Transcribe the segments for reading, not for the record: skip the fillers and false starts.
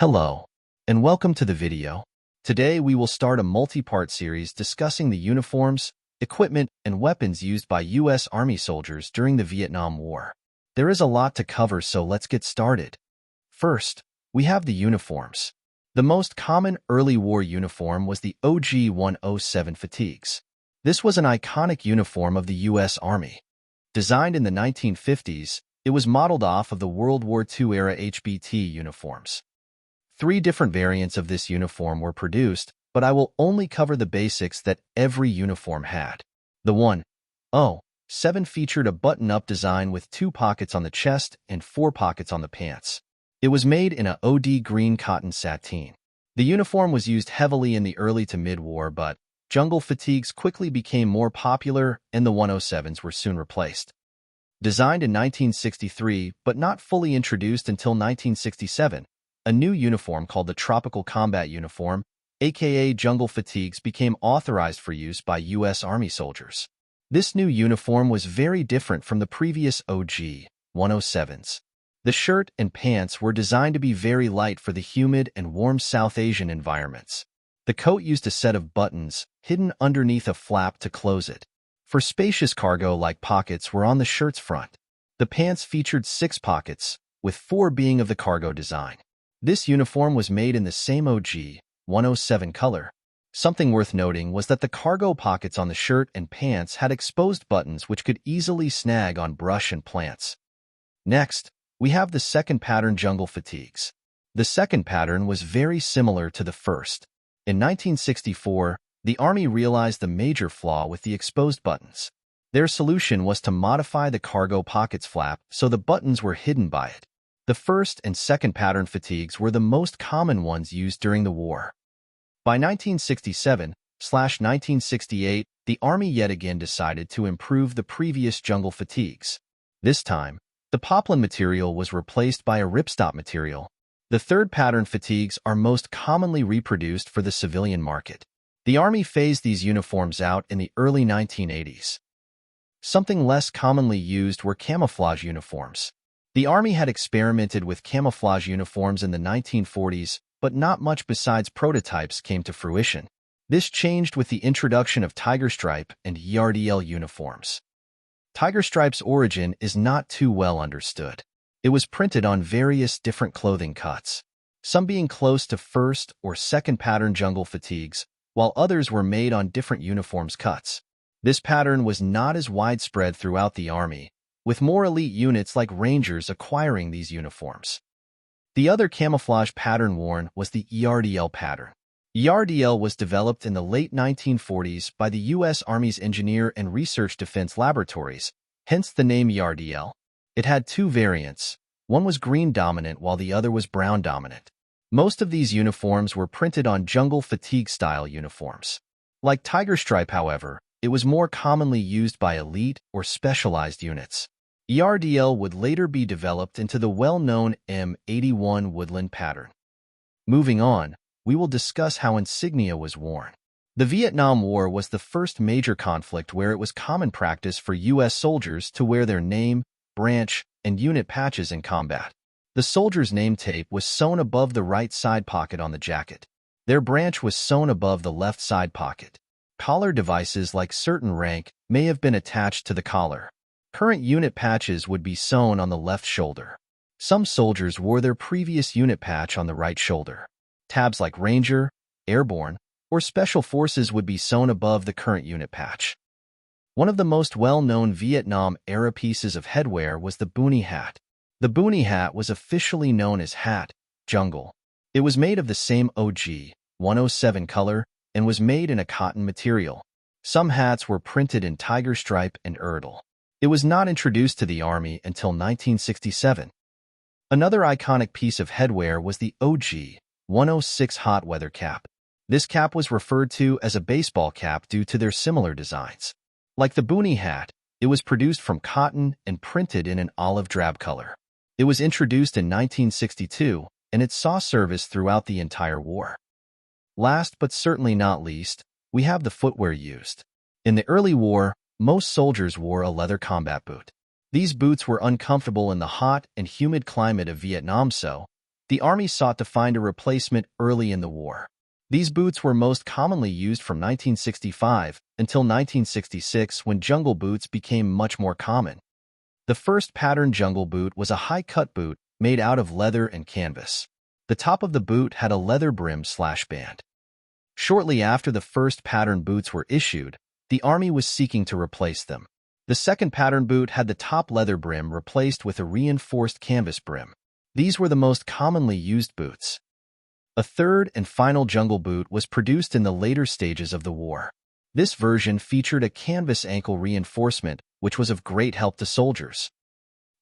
Hello, and welcome to the video. Today we will start a multi-part series discussing the uniforms, equipment, and weapons used by U.S. Army soldiers during the Vietnam War. There is a lot to cover, so let's get started. First, we have the uniforms. The most common early war uniform was the OG-107 fatigues. This was an iconic uniform of the U.S. Army. Designed in the 1950s, it was modeled off of the World War II-era HBT uniforms. 3 different variants of this uniform were produced, but I will only cover the basics that every uniform had. The 107 featured a button-up design with 2 pockets on the chest and 4 pockets on the pants. It was made in a OD green cotton sateen. The uniform was used heavily in the early to mid-war, but jungle fatigues quickly became more popular and the 107s were soon replaced. Designed in 1963 but not fully introduced until 1967, a new uniform called the Tropical Combat Uniform, aka Jungle Fatigues, became authorized for use by U.S. Army soldiers. This new uniform was very different from the previous OG-107s. The shirt and pants were designed to be very light for the humid and warm South Asian environments. The coat used a set of buttons hidden underneath a flap to close it. For spacious cargo-like pockets were on the shirt's front. The pants featured 6 pockets, with 4 being of the cargo design. This uniform was made in the same OG-107 color. Something worth noting was that the cargo pockets on the shirt and pants had exposed buttons which could easily snag on brush and plants. Next, we have the second pattern jungle fatigues. The second pattern was very similar to the first. In 1964, the Army realized the major flaw with the exposed buttons. Their solution was to modify the cargo pockets flap so the buttons were hidden by it. The first and second pattern fatigues were the most common ones used during the war. By 1967/1968, the Army yet again decided to improve the previous jungle fatigues. This time, the poplin material was replaced by a ripstop material. The third pattern fatigues are most commonly reproduced for the civilian market. The Army phased these uniforms out in the early 1980s. Something less commonly used were camouflage uniforms. The Army had experimented with camouflage uniforms in the 1940s, but not much besides prototypes came to fruition. This changed with the introduction of Tiger Stripe and ERDL uniforms. Tiger Stripe's origin is not too well understood. It was printed on various different clothing cuts, some being close to first or second pattern jungle fatigues, while others were made on different uniforms cuts. This pattern was not as widespread throughout the Army, with more elite units like Rangers acquiring these uniforms. The other camouflage pattern worn was the ERDL pattern. ERDL was developed in the late 1940s by the U.S. Army's Engineer and Research Defense Laboratories, hence the name ERDL. It had 2 variants. One was green dominant while the other was brown dominant. Most of these uniforms were printed on jungle fatigue-style uniforms. Like Tiger Stripe, however, it was more commonly used by elite or specialized units. ERDL would later be developed into the well-known M81 Woodland pattern. Moving on, we will discuss how insignia was worn. The Vietnam War was the first major conflict where it was common practice for U.S. soldiers to wear their name, branch, and unit patches in combat. The soldier's name tape was sewn above the right side pocket on the jacket. Their branch was sewn above the left side pocket. Collar devices like certain rank may have been attached to the collar. Current unit patches would be sewn on the left shoulder. Some soldiers wore their previous unit patch on the right shoulder. Tabs like Ranger, Airborne, or Special Forces would be sewn above the current unit patch. One of the most well-known Vietnam-era pieces of headwear was the boonie hat. The boonie hat was officially known as Hat Jungle. It was made of the same OG-107 color and was made in a cotton material. Some hats were printed in Tiger Stripe and ERDL. It was not introduced to the Army until 1967. Another iconic piece of headwear was the OG-106 hot weather cap. This cap was referred to as a baseball cap due to their similar designs. Like the boonie hat, it was produced from cotton and printed in an olive drab color. It was introduced in 1962, and it saw service throughout the entire war. Last but certainly not least, we have the footwear used. In the early war, most soldiers wore a leather combat boot. These boots were uncomfortable in the hot and humid climate of Vietnam, so The Army sought to find a replacement early in the war. These boots were most commonly used from 1965 until 1966 when jungle boots became much more common. The first pattern jungle boot was a high-cut boot made out of leather and canvas. The top of the boot had a leather brim/band. Shortly after the first pattern boots were issued, the Army was seeking to replace them. The second pattern boot had the top leather brim replaced with a reinforced canvas brim. These were the most commonly used boots. A third and final jungle boot was produced in the later stages of the war. This version featured a canvas ankle reinforcement, which was of great help to soldiers.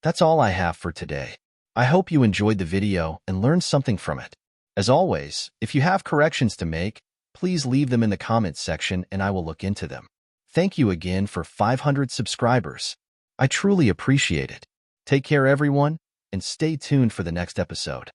That's all I have for today. I hope you enjoyed the video and learned something from it. As always, if you have corrections to make, please leave them in the comments section and I will look into them. Thank you again for 500 subscribers. I truly appreciate it. Take care, everyone, and stay tuned for the next episode.